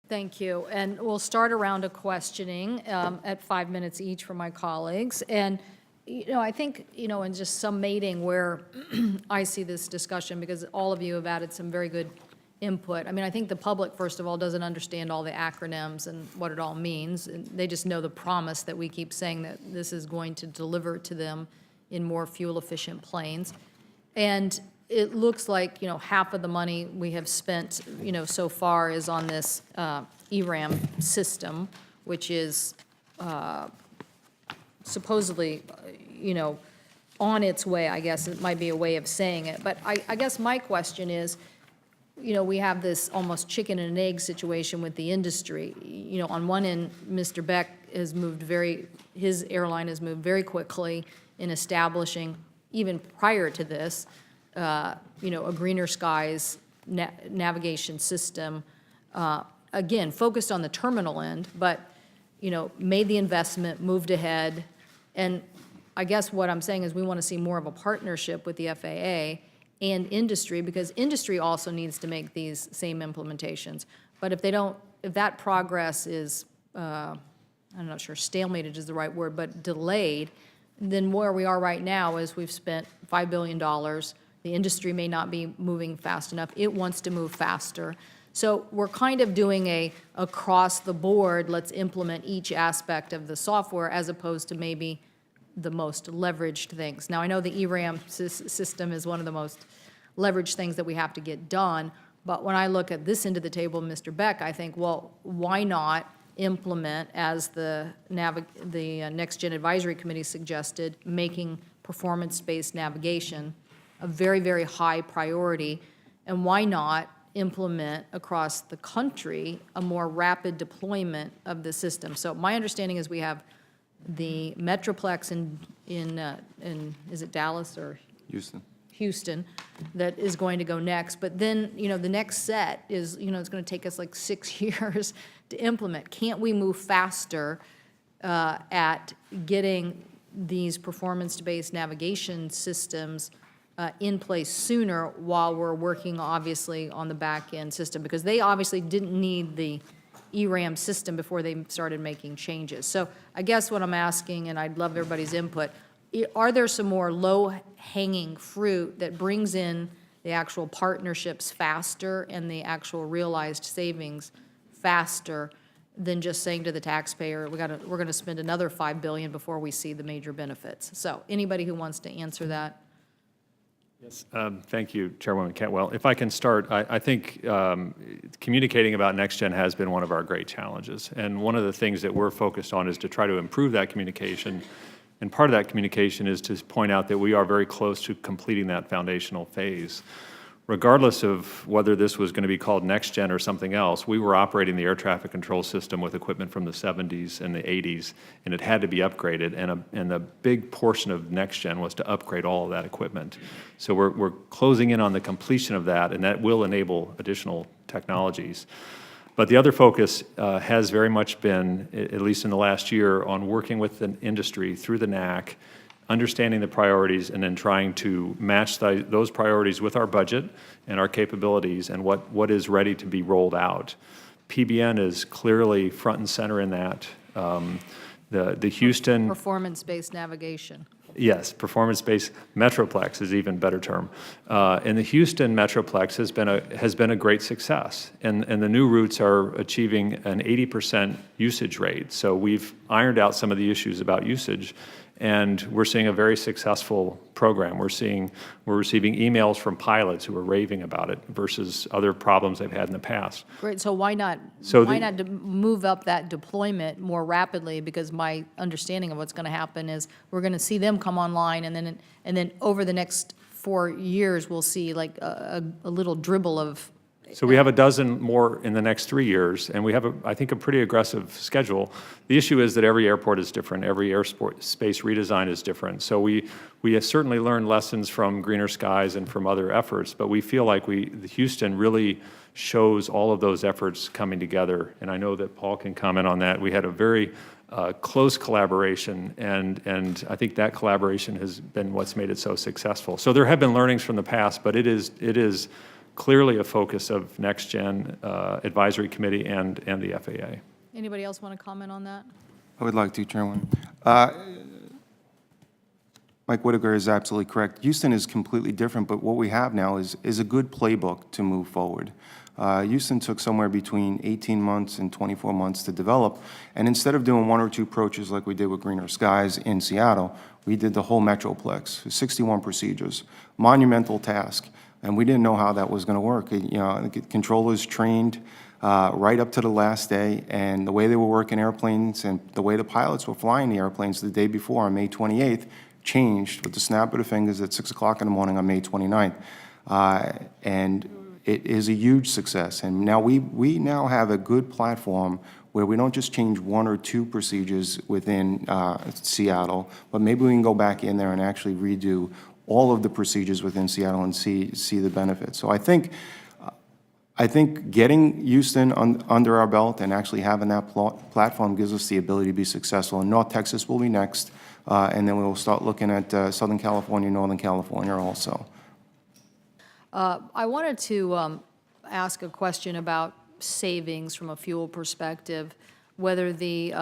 Thank you. And we'll start a round of questioning at 5 minutes each for my colleagues. And, I think, in just summating where I see this discussion, because all of you have added some very good input. I mean, I think the public, first of all, doesn't understand all the acronyms and what it all means. And they just know the promise that we keep saying that this is going to deliver to them in more fuel-efficient planes. And it looks like, half of the money we have spent, so far is on this ERAM system, which is supposedly, on its way, I guess. It might be a way of saying it. But I guess my question is, we have this almost chicken and egg situation with the industry. On one end, Mr. Beck has moved his airline has moved very quickly in establishing, even prior to this, a greener skies navigation system, again, focused on the terminal end, but, made the investment, moved ahead. And I guess what I'm saying is we want to see more of a partnership with the FAA and industry, because industry also needs to make these same implementations. But if that progress is, I'm not sure stalemated is the right word, but delayed, then where we are right now is we've spent $5 billion. The industry may not be moving fast enough. It wants to move faster. So we're kind of doing a across the board, let's implement each aspect of the software as opposed to maybe the most leveraged things. Now, I know the ERAM system is one of the most leveraged things that we have to get done, but when I look at this end of the table, Mr. Beck, I think, well, why not implement, as the NextGen Advisory Committee suggested, making performance-based navigation a very, very high priority, and why not implement across the country a more rapid deployment of the system? So my understanding is we have the Metroplex in is it Dallas or Houston that is going to go next. But then, the next set is, it's going to take us like 6 years to implement. Can't we move faster at getting these performance-based navigation systems in place sooner while we're working, obviously, on the back-end system? Because they obviously didn't need the ERAM system before they started making changes. So I guess what I'm asking, and I'd love everybody's input, are there some more low-hanging fruit that brings in the actual partnerships faster and the actual realized savings faster than just saying to the taxpayer, we're going to spend another $5 billion before we see the major benefits? So anybody who wants to answer that? Yes, thank you, Chairwoman Cantwell. If I can start, I think communicating about NextGen has been one of our great challenges. And one of the things that we're focused on is to try to improve that communication. And part of that communication is to point out that we are very close to completing that foundational phase. Regardless of whether this was going to be called NextGen or something else, we were operating the air traffic control system with equipment from the 70s and the 80s, and it had to be upgraded. And a big portion of NextGen was to upgrade all of that equipment. So we're closing in on the completion of that, and that will enable additional technologies. But the other focus has very much been, at least in the last year, on working with the industry through the NAC, understanding the priorities, and then trying to match those priorities with our budget and our capabilities and what is ready to be rolled out. PBN is clearly front and center in that. The Houston... Performance-based navigation. Yes, performance-based Metroplex is even better term. And the Houston Metroplex has been a great success. And the new routes are achieving an 80% usage rate. So we've ironed out some of the issues about usage, and we're seeing a very successful program. We're receiving emails from pilots who are raving about it versus other problems they've had in the past. Great. So why not move up that deployment more rapidly? Because my understanding of what's going to happen is we're going to see them come online, and then over the next 4 years we'll see like a little dribble of. So we have a dozen more in the next 3 years, and we have, I think, a pretty aggressive schedule. The issue is that every airport is different. Every space redesign is different. So we have certainly learned lessons from Greener Skies and from other efforts, but we feel like Houston really shows all of those efforts coming together. And I know that Paul can comment on that. We had a very close collaboration, and I think that collaboration has been what's made it so successful. So there have been learnings from the past, but it is clearly a focus of NextGen Advisory Committee and the FAA. Anybody else want to comment on that? I would like to, Chairman. Mike Whitaker is absolutely correct. Houston is completely different, but what we have now is a good playbook to move forward. Houston took somewhere between 18 months and 24 months to develop, and instead of doing one or two approaches like we did with Greener Skies in Seattle, we did the whole Metroplex, 61 procedures, monumental task, and we didn't know how that was going to work. The controllers trained right up to the last day, and the way they were working airplanes and the way the pilots were flying the airplanes the day before on May 28th changed with the snap of the fingers at 6 o'clock in the morning on May 29th. And it is a huge success. And now we now have a good platform where we don't just change one or two procedures within Seattle, but maybe we can go back in there and actually redo all of the procedures within Seattle and see the benefits. So I think getting Houston under our belt and actually having that platform gives us the ability to be successful. And North Texas will be next, and then we will start looking at Southern California, Northern California also. I wanted to ask a question about savings from a fuel perspective, whether the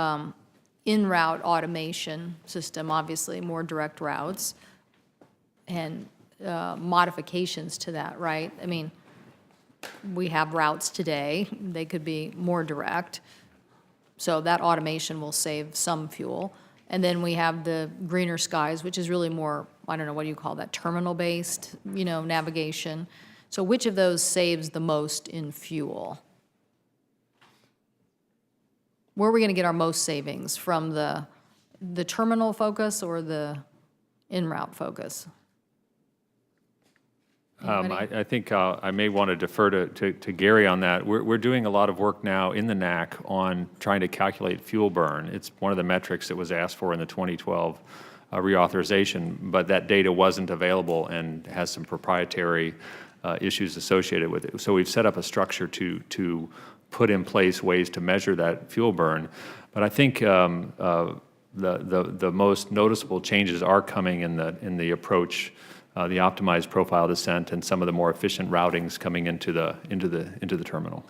in-route automation system, obviously more direct routes, and modifications to that, right? I mean, we have routes today, they could be more direct, so that automation will save some fuel. And then we have the Greener Skies, which is really more, I don't know, what do you call that, terminal-based, navigation. So which of those saves the most in fuel? Where are we going to get our most savings, from the terminal focus or the en-route focus? I think I may want to defer to Gary on that. We're doing a lot of work now in the NAC on trying to calculate fuel burn. It's one of the metrics that was asked for in the 2012 reauthorization, but that data wasn't available and has some proprietary issues associated with it. So we've set up a structure to put in place ways to measure that fuel burn. But I think the most noticeable changes are coming in the approach, the optimized profile descent, and some of the more efficient routings coming into the terminal.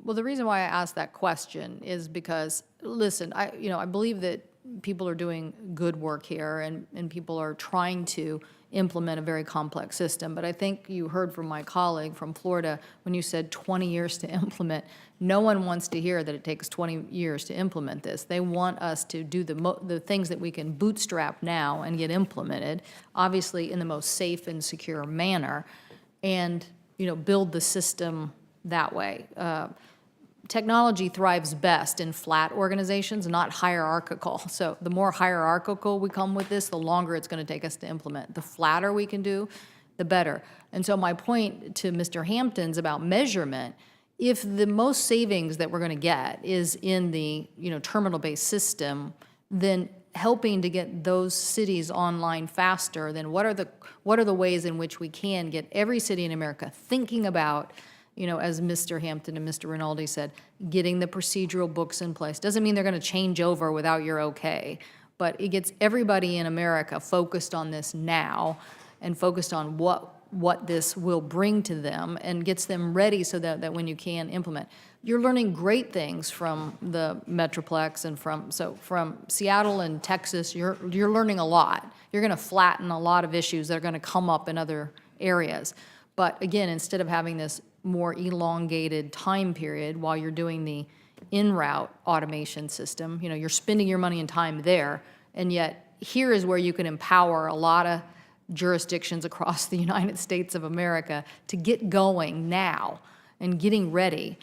Well, the reason why I asked that question is because, listen, I believe that people are doing good work here, and people are trying to implement a very complex system. But I think you heard from my colleague from Florida when you said 20 years to implement. No one wants to hear that it takes 20 years to implement this. They want us to do the things that we can bootstrap now and get implemented, obviously in the most safe and secure manner, and build the system that way. Technology thrives best in flat organizations, not hierarchical. So the more hierarchical we come with this, the longer it's going to take us to implement. The flatter we can do, the better. And so my point to Mr. Hampton's about measurement, if the most savings that we're going to get is in the terminal-based system, then helping to get those cities online faster, then what are the ways in which we can get every city in America thinking about, as Mr. Hampton and Mr. Rinaldi said, getting the procedural books in place. Doesn't mean they're going to change over without your okay, but it gets everybody in America focused on this now and focused on what this will bring to them, and gets them ready so that when you can implement. You're learning great things from the Metroplex and from Seattle and Texas. You're learning a lot. You're going to flatten a lot of issues that are going to come up in other areas. But again, instead of having this more elongated time period while you're doing the in-route automation system, you're spending your money and time there, and yet here is where you can empower a lot of jurisdictions across the United States of America to get going now and getting ready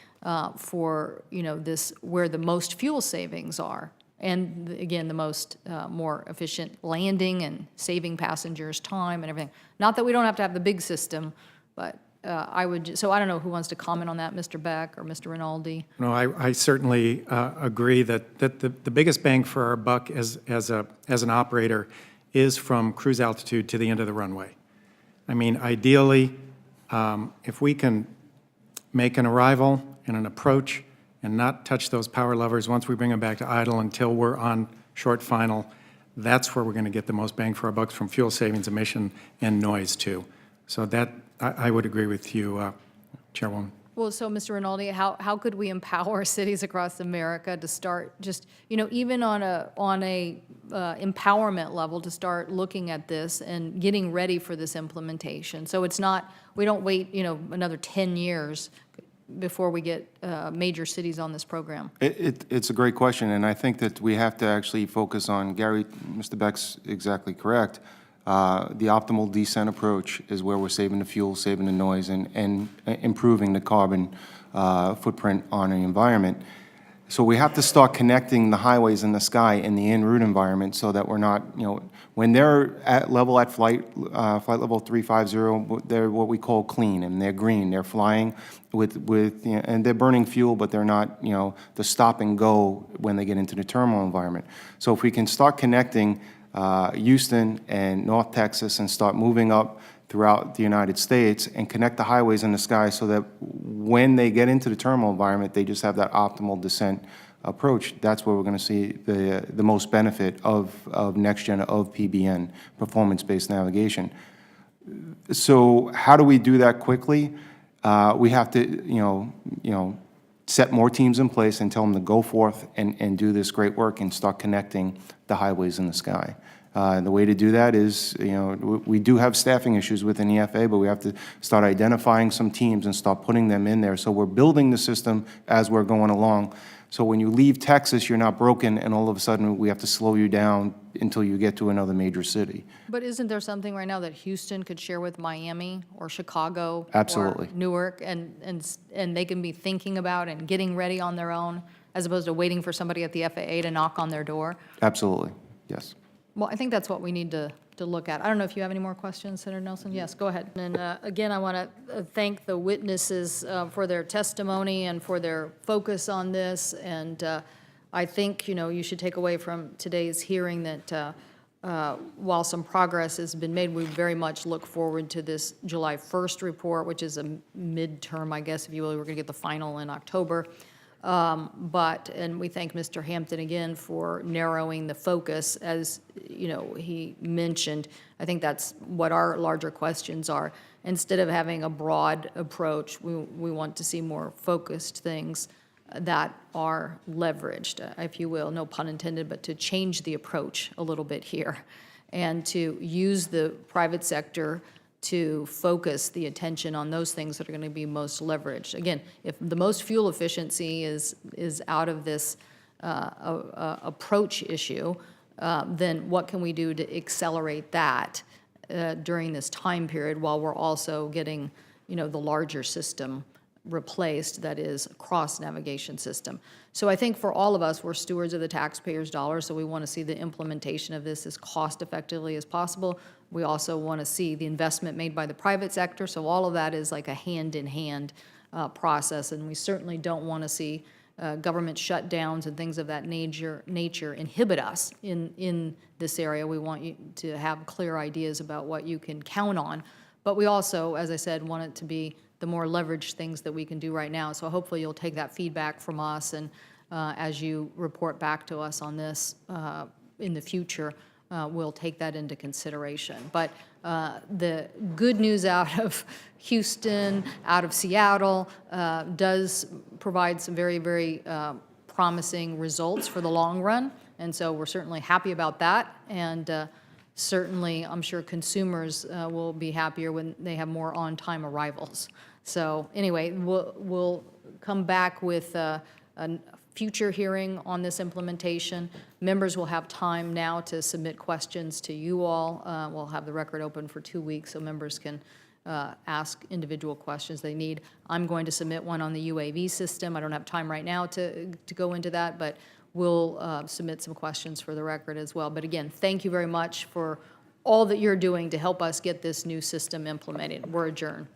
for this, where the most fuel savings are, and again the most more efficient landing and saving passengers time and everything. Not that we don't have to have the big system, but so I don't know who wants to comment on that, Mr. Beck or Mr. Rinaldi. No, I certainly agree that the biggest bang for our buck as an operator is from cruise altitude to the end of the runway. I mean, ideally, if we can make an arrival and an approach and not touch those power levers once we bring them back to idle until we're on short final, that's where we're going to get the most bang for our bucks from fuel savings, emission, and noise too. So that I would agree with you Chairwoman. Well, so, Mr. Rinaldi, how could we empower cities across America to start just, even on a empowerment level, to start looking at this and getting ready for this implementation? So it's not, we don't wait, another 10 years before we get major cities on this program. It's a great question, and I think that we have to actually focus on, Gary, Mr. Beck's exactly correct. The optimal descent approach is where we're saving the fuel, saving the noise, and improving the carbon footprint on the environment. So we have to start connecting the highways in the sky in the en route environment so that we're not, when they're at flight level 350, they're what we call clean, and they're green. They're flying with and they're burning fuel, but they're not, the stop and go when they get into the terminal environment. So if we can start connecting Houston and North Texas and start moving up throughout the United States and connect the highways in the sky so that when they get into the terminal environment, they just have that optimal descent approach. That's where we're going to see the most benefit of NextGen, of PBN, performance-based navigation. So how do we do that quickly? We have to, set more teams in place and tell them to go forth and do this great work and start connecting the highways in the sky. The way to do that is, we do have staffing issues within the FAA, but we have to start identifying some teams and start putting them in there. So we're building the system as we're going along. So when you leave Texas, you're not broken, and all of a sudden we have to slow you down until you get to another major city. But isn't there something right now that Houston could share with Miami or Chicago? Absolutely. Or Newark, and they can be thinking about and getting ready on their own, as opposed to waiting for somebody at the FAA to knock on their door? Absolutely, yes. Well, I think that's what we need to look at. I don't know if you have any more questions, Senator Nelson? Yes, go ahead. And again, I want to thank the witnesses for their testimony and for their focus on this. And I think, you should take away from today's hearing that while some progress has been made, we very much look forward to this July 1st report, which is a midterm, I guess, if you will. We're going to get the final in October. And we thank Mr. Hampton again for narrowing the focus, as he mentioned. I think that's what our larger questions are. Instead of having a broad approach, we want to see more focused things that are leveraged, if you will, no pun intended, but to change the approach a little bit here and to use the private sector to focus the attention on those things that are going to be most leveraged. Again, if the most fuel efficiency is out of this approach issue, then what can we do to accelerate that during this time period while we're also getting, the larger system replaced, that is a cross-navigation system. So I think for all of us, we're stewards of the taxpayers' dollars, so we want to see the implementation of this as cost-effectively as possible. We also want to see the investment made by the private sector, so all of that is like a hand-in-hand process, and we certainly don't want to see government shutdowns and things of that nature inhibit us in this area. We want you to have clear ideas about what you can count on, but we also, as I said, want it to be the more leveraged things that we can do right now. So hopefully you'll take that feedback from us, and as you report back to us on this in the future, we'll take that into consideration. But the good news out of Houston, out of Seattle, does provide some very, very promising results for the long run, and so we're certainly happy about that. And certainly, I'm sure consumers will be happier when they have more on-time arrivals. So anyway, we'll come back with a future hearing on this implementation. Members will have time now to submit questions to you all. We'll have the record open for 2 weeks so members can ask individual questions they need. I'm going to submit one on the UAV system. I don't have time right now to go into that, but we'll submit some questions for the record as well. But again, thank you very much for all that you're doing to help us get this new system implemented. We're adjourned.